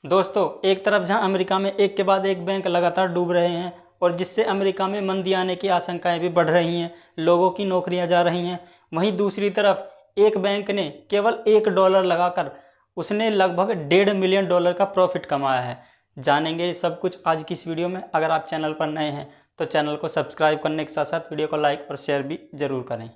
दोस्तों, एक तरफ जहां अमेरिका में एक के बाद एक बैंक लगातार डूब रहे हैं और जिससे अमेरिका में मंदी आने की आशंकाएं भी बढ़ रही हैं, लोगों की नौकरियां जा रही हैं, वहीं दूसरी तरफ एक बैंक ने केवल $1 लगाकर उसने लगभग $1.5 मिलियन का प्रॉफिट कमाया है। जानेंगे ये सब कुछ आज की इस वीडियो में। अगर आप चैनल पर नए हैं तो चैनल को सब्सक्राइब करने के साथ साथ वीडियो को लाइक और शेयर भी ज़रूर करें।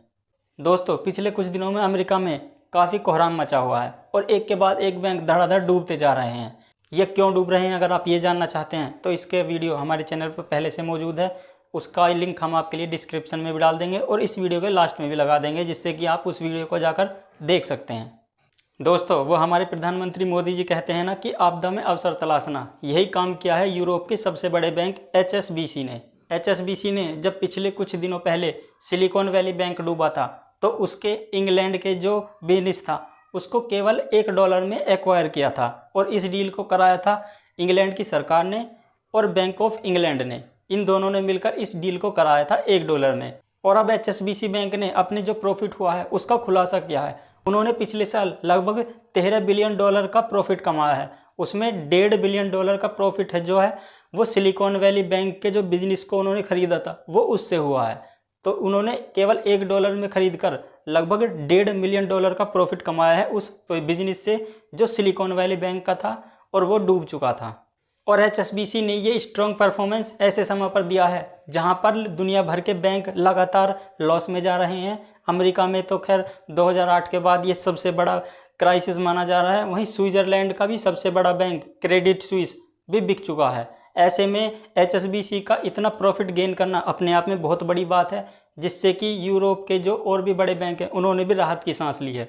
दोस्तों, पिछले कुछ दिनों में अमेरिका में काफ़ी कोहराम मचा हुआ है और एक के बाद एक बैंक धड़ाधड़ डूबते जा रहे हैं। ये क्यों डूब रहे हैं, अगर आप ये जानना चाहते हैं तो इसके वीडियो हमारे चैनल पर पहले से मौजूद है। उसका लिंक हम आपके लिए डिस्क्रिप्शन में भी डाल देंगे और इस वीडियो के लास्ट में भी लगा देंगे, जिससे कि आप उस वीडियो को जाकर देख सकते हैं। दोस्तों, वो हमारे प्रधानमंत्री मोदी जी कहते हैं ना कि आपदा में अवसर तलाशना, यही काम किया है यूरोप के सबसे बड़े बैंक HSBC ने। HSBC ने जब पिछले कुछ दिनों पहले सिलिकॉन वैली बैंक डूबा था तो उसके इंग्लैंड के जो बिजनेस था उसको केवल $1 में एक्वायर किया था और इस डील को कराया था इंग्लैंड की सरकार ने और बैंक ऑफ इंग्लैंड ने। इन दोनों ने मिलकर इस डील को कराया था $1 में। और अब HSBC बैंक ने अपने जो प्रॉफिट हुआ है उसका खुलासा किया है। उन्होंने पिछले साल लगभग $13 बिलियन का प्रॉफिट कमाया है। उसमें $1.5 बिलियन का प्रॉफिट है जो है वो सिलिकॉन वैली बैंक के जो बिजनेस को उन्होंने ख़रीदा था वो उससे हुआ है। तो उन्होंने केवल $1 में ख़रीद कर लगभग $1.5 मिलियन का प्रॉफिट कमाया है उस बिजनेस से जो सिलिकॉन वैली बैंक का था और वो डूब चुका था। और HSBC ने ये स्ट्रॉन्ग परफॉर्मेंस ऐसे समय पर दिया है जहां पर दुनिया भर के बैंक लगातार लॉस में जा रहे हैं। अमेरिका में तो खैर 2008 के बाद ये सबसे बड़ा क्राइसिस माना जा रहा है। वहीं स्विट्ज़रलैंड का भी सबसे बड़ा बैंक क्रेडिट स्विस भी बिक चुका है। ऐसे में HSBC का इतना प्रॉफिट गेन करना अपने आप में बहुत बड़ी बात है, जिससे कि यूरोप के जो और भी बड़े बैंक हैं उन्होंने भी राहत की सांस ली है।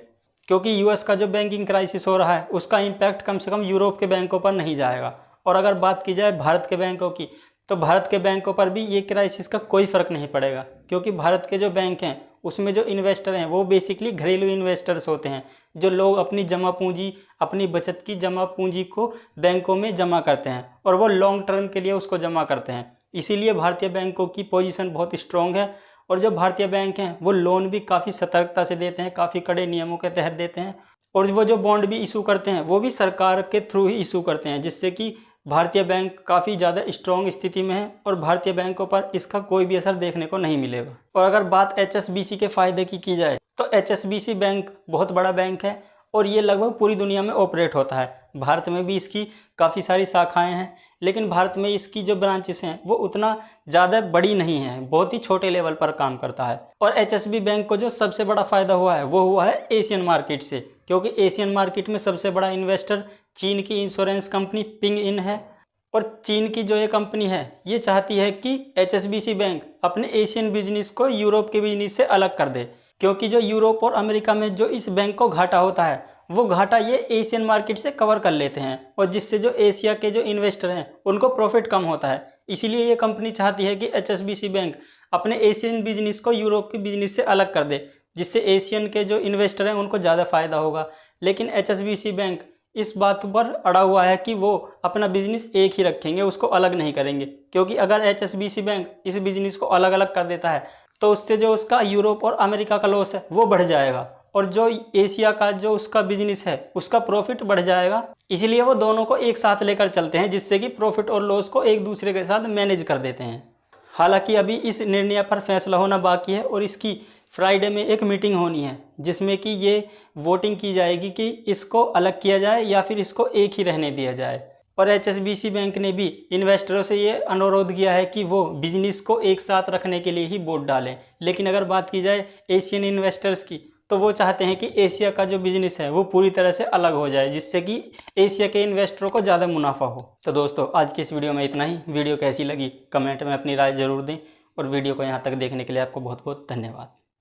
क्योंकि US का जो बैंकिंग क्राइसिस हो रहा है उसका इम्पैक्ट कम से कम यूरोप के बैंकों पर नहीं जाएगा। और अगर बात की जाए भारत के बैंकों की तो भारत के बैंकों पर भी ये क्राइसिस का कोई फ़र्क नहीं पड़ेगा, क्योंकि भारत के जो बैंक हैं उसमें जो इन्वेस्टर हैं वो बेसिकली घरेलू इन्वेस्टर्स होते हैं, जो लोग अपनी जमा पूंजी, अपनी बचत की जमा पूंजी को बैंकों में जमा करते हैं और वो लॉन्ग टर्म के लिए उसको जमा करते हैं। इसीलिए भारतीय बैंकों की पोजीशन बहुत स्ट्रॉन्ग है। और जो भारतीय बैंक हैं वो लोन भी काफ़ी सतर्कता से देते हैं, काफ़ी कड़े नियमों के तहत देते हैं। और वो जो बॉन्ड भी इशू करते हैं वो भी सरकार के थ्रू ही इशू करते हैं, जिससे कि भारतीय बैंक काफ़ी ज़्यादा स्ट्रॉन्ग स्थिति में है और भारतीय बैंकों पर इसका कोई भी असर देखने को नहीं मिलेगा। और अगर बात HSBC के फ़ायदे की जाए तो HSBC बैंक बहुत बड़ा बैंक है और ये लगभग पूरी दुनिया में ऑपरेट होता है। भारत में भी इसकी काफ़ी सारी शाखाएं हैं, लेकिन भारत में इसकी जो ब्रांचेस हैं वो उतना ज़्यादा बड़ी नहीं है, बहुत ही छोटे लेवल पर काम करता है। और HSBC बैंक को जो सबसे बड़ा फ़ायदा हुआ है वो हुआ है एशियन मार्केट से, क्योंकि एशियन मार्केट में सबसे बड़ा इन्वेस्टर चीन की इंश्योरेंस कंपनी पिंग इन है। और चीन की जो ये कंपनी है ये चाहती है कि HSBC बैंक अपने एशियन बिजनेस को यूरोप के बिजनेस से अलग कर दे, क्योंकि जो यूरोप और अमेरिका में जो इस बैंक को घाटा होता है वो घाटा ये एशियन मार्केट से कवर कर लेते हैं और जिससे जो एशिया के जो इन्वेस्टर हैं उनको प्रॉफिट कम होता है। इसीलिए ये कंपनी चाहती है कि HSBC बैंक अपने एशियन बिजनेस को यूरोप के बिजनेस से अलग कर दे, जिससे एशियन के जो इन्वेस्टर हैं उनको ज़्यादा फ़ायदा होगा। लेकिन HSBC बैंक इस बात पर अड़ा हुआ है कि वो अपना बिजनेस एक ही रखेंगे, उसको अलग नहीं करेंगे। क्योंकि अगर HSBC बैंक इस बिजनेस को अलग अलग कर देता है तो उससे जो उसका यूरोप और अमेरिका का लॉस है वो बढ़ जाएगा और जो एशिया का जो उसका बिजनेस है उसका प्रॉफिट बढ़ जाएगा। इसलिए वो दोनों को एक साथ लेकर चलते हैं, जिससे कि प्रॉफिट और लॉस को एक दूसरे के साथ मैनेज कर देते हैं। हालांकि अभी इस निर्णय पर फैसला होना बाकी है और इसकी फ्राइडे में एक मीटिंग होनी है जिसमें कि ये वोटिंग की जाएगी कि इसको अलग किया जाए या फिर इसको एक ही रहने दिया जाए। और HSBC बैंक ने भी इन्वेस्टरों से ये अनुरोध किया है कि वो बिजनेस को एक साथ रखने के लिए ही वोट डालें। लेकिन अगर बात की जाए एशियन इन्वेस्टर्स की तो वो चाहते हैं कि एशिया का जो बिजनेस है वो पूरी तरह से अलग हो जाए, जिससे कि एशिया के इन्वेस्टरों को ज़्यादा मुनाफा हो। तो दोस्तों, आज की इस वीडियो में इतना ही। वीडियो कैसी लगी कमेंट में अपनी राय ज़रूर दें और वीडियो को यहाँ तक देखने के लिए आपको बहुत बहुत धन्यवाद।